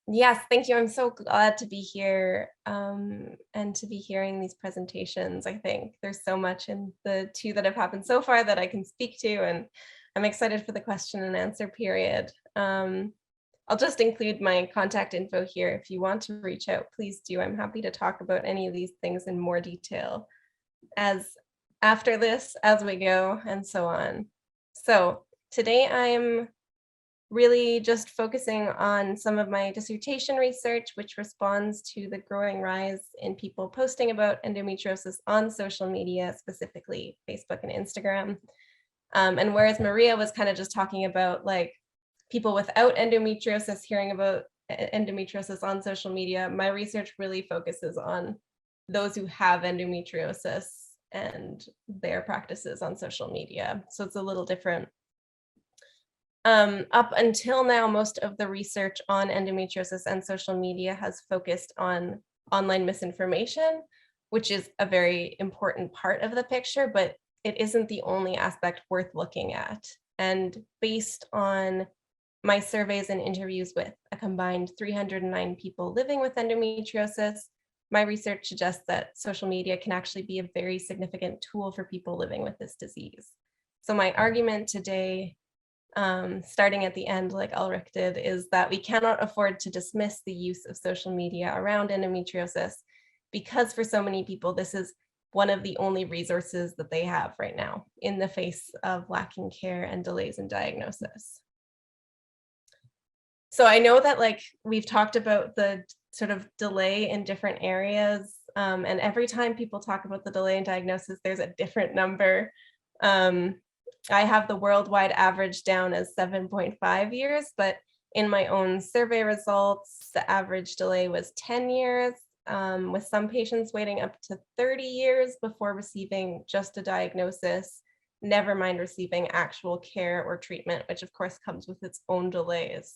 Yes, thank you. I'm so glad to be here and to be hearing these presentations. I think there's so much in the two that have happened so far that I can speak to, and I'm excited for the question and answer period. I'll just include my contact info here. If you want to reach out, please do. I'm happy to talk about any of these things in more detail as after this, as we go, and so on. So today I'm really just focusing on some of my dissertation research, which responds to the growing rise in people posting about endometriosis on social media, specifically Facebook and Instagram. And whereas Maria was kind of just talking about like people without endometriosis hearing about endometriosis on social media, my research really focuses on those who have endometriosis and their practices on social media. So it's a little different. Up until now, most of the research on endometriosis and social media has focused on online misinformation, which is a very important part of the picture, but it isn't the only aspect worth looking at. And based on my surveys and interviews with a combined 309 people living with endometriosis, my research suggests that social media can actually be a very significant tool for people living with this disease. So my argument today, starting at the end, like Ulrich did, is that we cannot afford to dismiss the use of social media around endometriosis because for so many people, this is one of the only resources that they have right now in the face of lacking care and delays in diagnosis. So I know that like we've talked about the sort of delay in different areas, and every time people talk about the delay in diagnosis, there's a different number. Um, I have the worldwide average down as 7.5 years, but in my own survey results, the average delay was 10 years, with some patients waiting up to 30 years before receiving just a diagnosis, never mind receiving actual care or treatment, which of course comes with its own delays.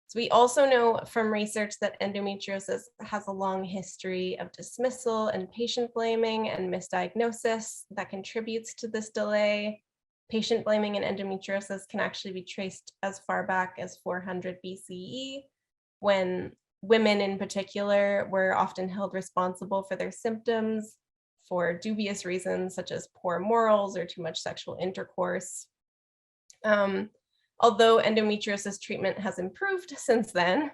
So we also know from research that endometriosis has a long history of dismissal and patient blaming and misdiagnosis that contributes to this delay. Patient blaming in endometriosis can actually be traced as far back as 400 BCE, when women in particular were often held responsible for their symptoms for dubious reasons such as poor morals or too much sexual intercourse. Although endometriosis treatment has improved since then,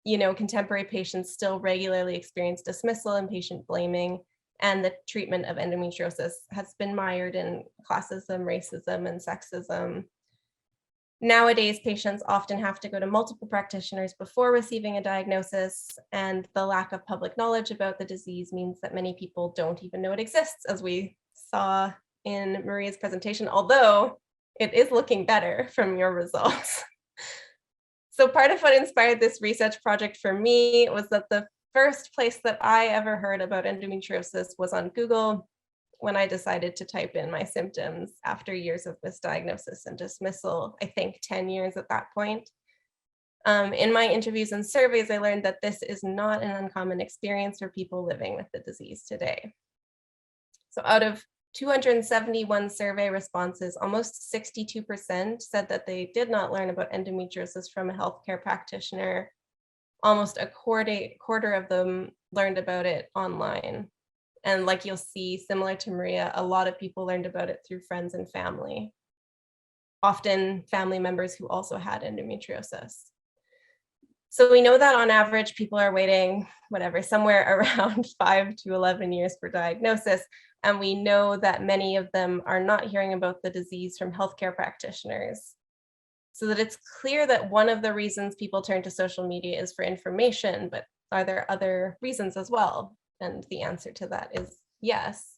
contemporary patients still regularly experience dismissal and patient blaming, and the treatment of endometriosis has been mired in classism, racism, and sexism. Nowadays, patients often have to go to multiple practitioners before receiving a diagnosis, and the lack of public knowledge about the disease means that many people don't even know it exists, as we saw in Maria's presentation, although it is looking better from your results. So part of what inspired this research project for me was that the first place that I ever heard about endometriosis was on Google when I decided to type in my symptoms after years of misdiagnosis and dismissal, I think 10 years at that point. In my interviews and surveys, I learned that this is not an uncommon experience for people living with the disease today. So out of 271 survey responses, almost 62% said that they did not learn about endometriosis from a healthcare practitioner. Almost a quarter of them learned about it online. And like you'll see, similar to Maria, a lot of people learned about it through friends and family, often family members who also had endometriosis. So we know that on average, people are waiting, somewhere around 5 to 11 years for diagnosis. And we know that many of them are not hearing about the disease from healthcare practitioners. So that it's clear that one of the reasons people turn to social media is for information, but are there other reasons as well? And the answer to that is yes.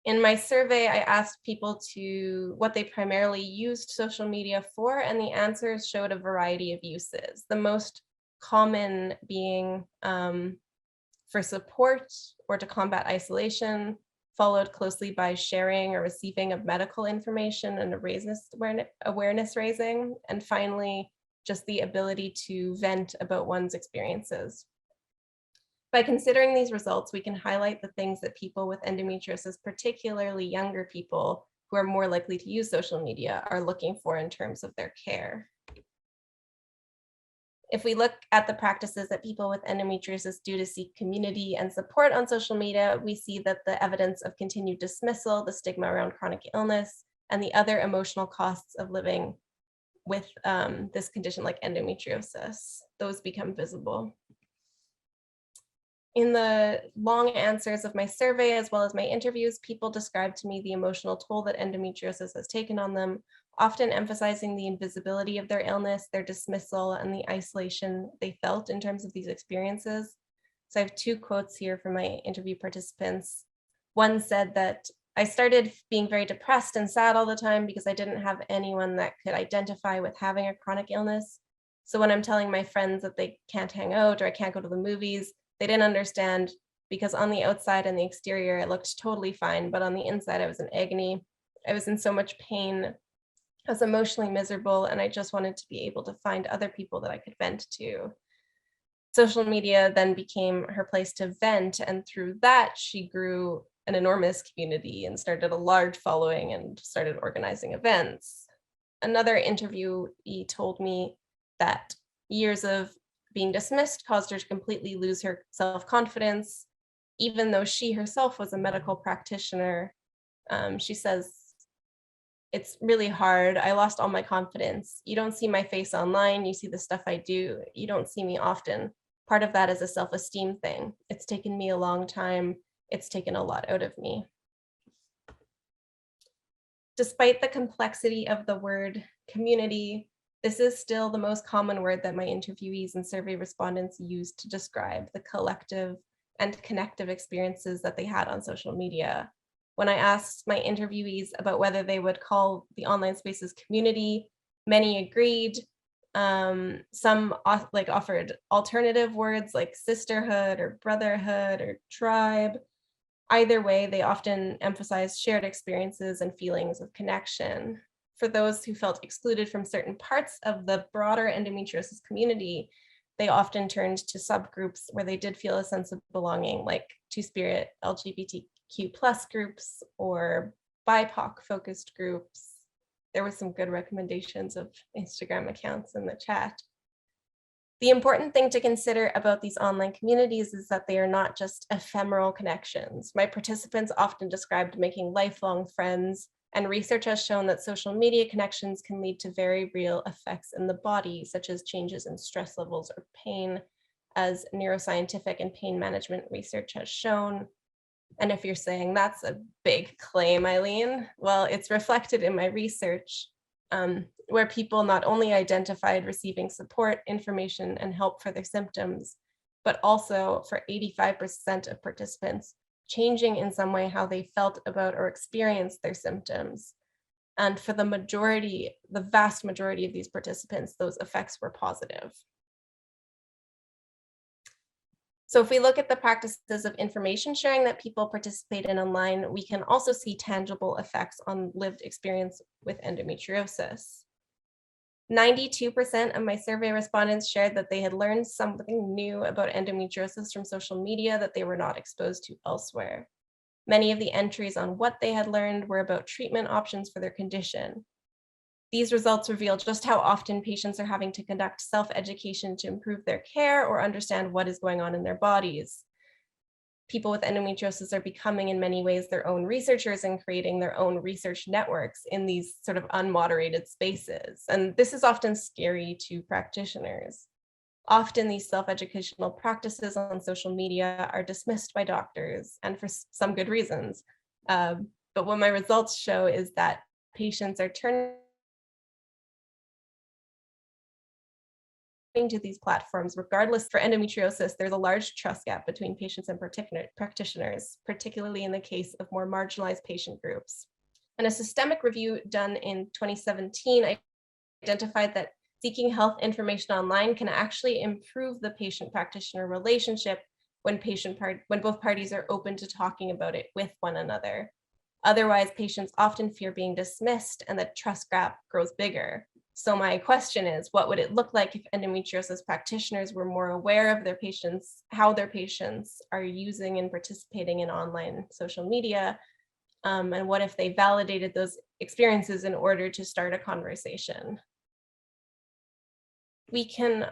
In my survey, I asked people what they primarily used social media for, and the answers showed a variety of uses. The most common being for support or to combat isolation, followed closely by sharing or receiving of medical information and awareness raising, and finally, just the ability to vent about one's experiences. By considering these results, we can highlight the things that people with endometriosis, particularly younger people who are more likely to use social media, are looking for in terms of their care. If we look at the practices that people with endometriosis do to seek community and support on social media, we see that the evidence of continued dismissal, the stigma around chronic illness, and the other emotional costs of living with this condition like endometriosis, those become visible. In the long answers of my survey, as well as my interviews, people describe to me the emotional toll that endometriosis has taken on them, often emphasizing the invisibility of their illness, their dismissal, and the isolation they felt in terms of these experiences. So I have two quotes here from my interview participants. One said that I started being very depressed and sad all the time because I didn't have anyone that could identify with having a chronic illness. So when I'm telling my friends that they can't hang out or I can't go to the movies, they didn't understand because on the outside and the exterior, it looked totally fine, but on the inside, I was in agony. I was in so much pain. I was emotionally miserable, and I just wanted to be able to find other people that I could vent to. Social media then became her place to vent, and through that, she grew an enormous community and started a large following and started organizing events. Another interviewee told me that years of being dismissed caused her to completely lose her self-confidence, even though she herself was a medical practitioner. She says, it's really hard. I lost all my confidence. You don't see my face online. You see the stuff I do. You don't see me often. Part of that is a self-esteem thing. It's taken me a long time. It's taken a lot out of me. Despite the complexity of the word community, this is still the most common word that my interviewees and survey respondents used to describe the collective and connective experiences that they had on social media. When I asked my interviewees about whether they would call the online spaces community, many agreed. Some offered alternative words like sisterhood or brotherhood or tribe. Either way, they often emphasized shared experiences and feelings of connection. For those who felt excluded from certain parts of the broader endometriosis community, they often turned to subgroups where they did feel a sense of belonging, like Two-Spirit LGBTQ+ groups or BIPOC-focused groups. There were some good recommendations of Instagram accounts in the chat. The important thing to consider about these online communities is that they are not just ephemeral connections. My participants often described making lifelong friends, and research has shown that social media connections can lead to very real effects in the body, such as changes in stress levels or pain, as neuroscientific and pain management research has shown. And if you're saying that's a big claim, Eileen, well, it's reflected in my research, where people not only identified receiving support, information, and help for their symptoms, but also for 85% of participants, changing in some way how they felt about or experienced their symptoms. And for the vast majority of these participants, those effects were positive. So if we look at the practices of information sharing that people participate in online, we can also see tangible effects on lived experience with endometriosis. 92% of my survey respondents shared that they had learned something new about endometriosis from social media that they were not exposed to elsewhere. Many of the entries on what they had learned were about treatment options for their condition. These results reveal just how often patients are having to conduct self-education to improve their care or understand what is going on in their bodies. People with endometriosis are becoming in many ways their own researchers and creating their own research networks in these sort of unmoderated spaces. And this is often scary to practitioners. Often these self-educational practices on social media are dismissed by doctors, and for some good reasons. But what my results show is that patients are turning to these platforms. Regardless, for endometriosis, there's a large trust gap between patients and practitioners, particularly in the case of more marginalized patient groups. And a systemic review done in 2017 identified that seeking health information online can actually improve the patient-practitioner relationship when both parties are open to talking about it with one another. Otherwise, patients often fear being dismissed and the trust gap grows bigger. So my question is, what would it look like if endometriosis practitioners were more aware of their patients, how their patients are using and participating in online social media? And what if they validated those experiences in order to start a conversation? We can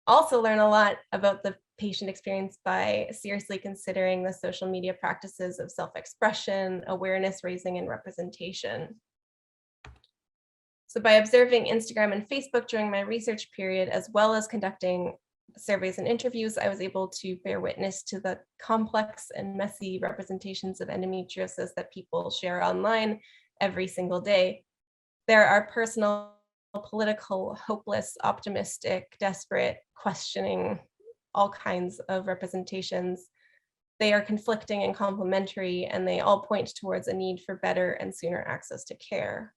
Also learn a lot about the patient experience by seriously considering the social media practices of self-expression, awareness raising, and representation. So by observing Instagram and Facebook during my research period, as well as conducting surveys and interviews, I was able to bear witness to the complex and messy representations of endometriosis that people share online every single day. There are personal, political, hopeless, optimistic, desperate, questioning, all kinds of representations. They are conflicting and complementary, and they all point towards a need for better and sooner access to care.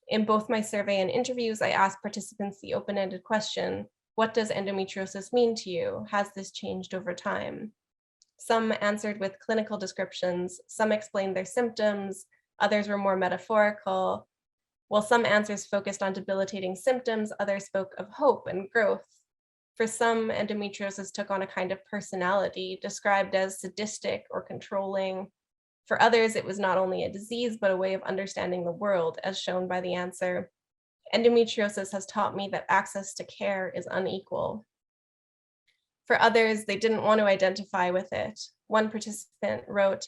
In both my survey and interviews, I asked participants the open-ended question, what does endometriosis mean to you? Has this changed over time? Some answered with clinical descriptions, some explained their symptoms, others were more metaphorical. While some answers focused on debilitating symptoms, others spoke of hope and growth. For some, endometriosis took on a kind of personality, described as sadistic or controlling. For others, it was not only a disease, but a way of understanding the world, as shown by the answer, endometriosis has taught me that access to care is unequal. For others, they didn't want to identify with it. One participant wrote,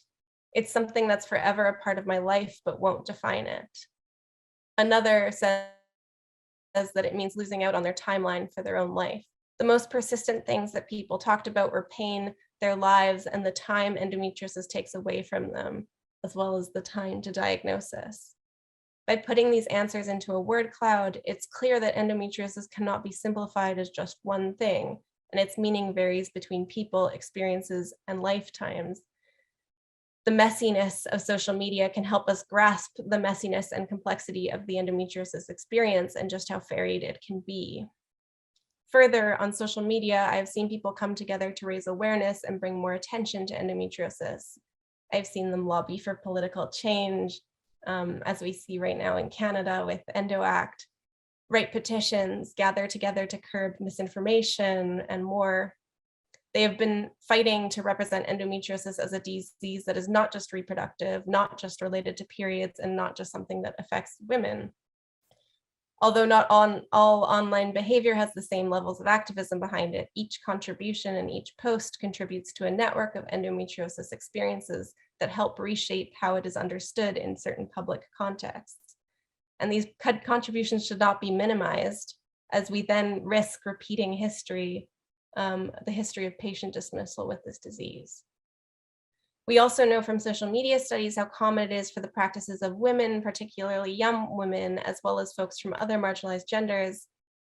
it's something that's forever a part of my life, but won't define it. Another says that it means losing out on their timeline for their own life. The most persistent things that people talked about were pain, their lives, and the time endometriosis takes away from them, as well as the time to diagnosis. By putting these answers into a word cloud, it's clear that endometriosis cannot be simplified as just one thing, and its meaning varies between people, experiences, and lifetimes. The messiness of social media can help us grasp the messiness and complexity of the endometriosis experience and just how varied it can be. Further, on social media, I've seen people come together to raise awareness and bring more attention to endometriosis. I've seen them lobby for political change, as we see right now in Canada with Endo Act, write petitions, gather together to curb misinformation, and more. They have been fighting to represent endometriosis as a disease that is not just reproductive, not just related to periods, and not just something that affects women. Although not all online behavior has the same levels of activism behind it, each contribution and each post contributes to a network of endometriosis experiences that help reshape how it is understood in certain public contexts. And these contributions should not be minimized, as we then risk repeating history, the history of patient dismissal with this disease. We also know from social media studies how common it is for the practices of women, particularly young women, as well as folks from other marginalized genders,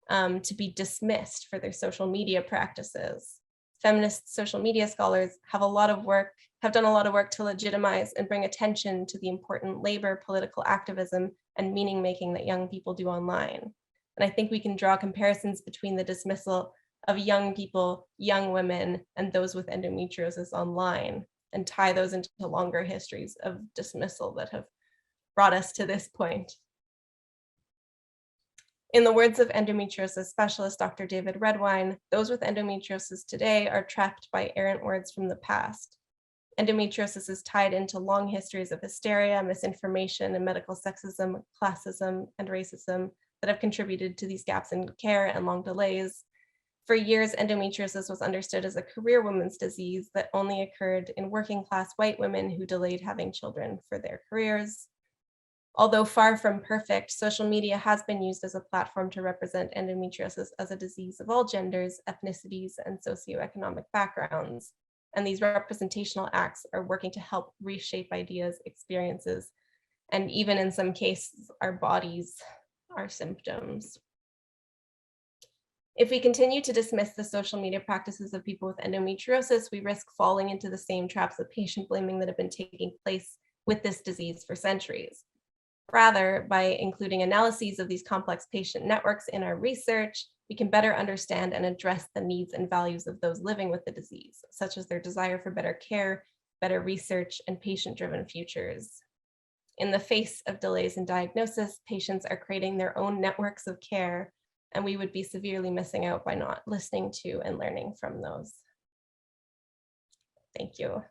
to be dismissed for their social media practices. Feminist social media scholars have done a lot of work to legitimize and bring attention to the important labor, political activism, and meaning making that young people do online. And I think we can draw comparisons between the dismissal of young people, young women, and those with endometriosis online, and tie those into longer histories of dismissal that have brought us to this point. In the words of endometriosis specialist Dr. David Redwine, those with endometriosis today are trapped by errant words from the past. Endometriosis is tied into long histories of hysteria, misinformation, and medical sexism, classism, and racism that have contributed to these gaps in care and long delays. For years, endometriosis was understood as a career woman's disease that only occurred in working class white women who delayed having children for their careers. Although far from perfect, social media has been used as a platform to represent endometriosis as a disease of all genders, ethnicities, and socioeconomic backgrounds. And these representational acts are working to help reshape ideas, experiences, and even in some cases, our bodies, our symptoms. If we continue to dismiss the social media practices of people with endometriosis, we risk falling into the same traps of patient blaming that have been taking place with this disease for centuries. Rather, by including analyses of these complex patient networks in our research, we can better understand and address the needs and values of those living with the disease, such as their desire for better care, better research, and patient-driven futures. In the face of delays in diagnosis, patients are creating their own networks of care, and we would be severely missing out by not listening to and learning from those. Thank you.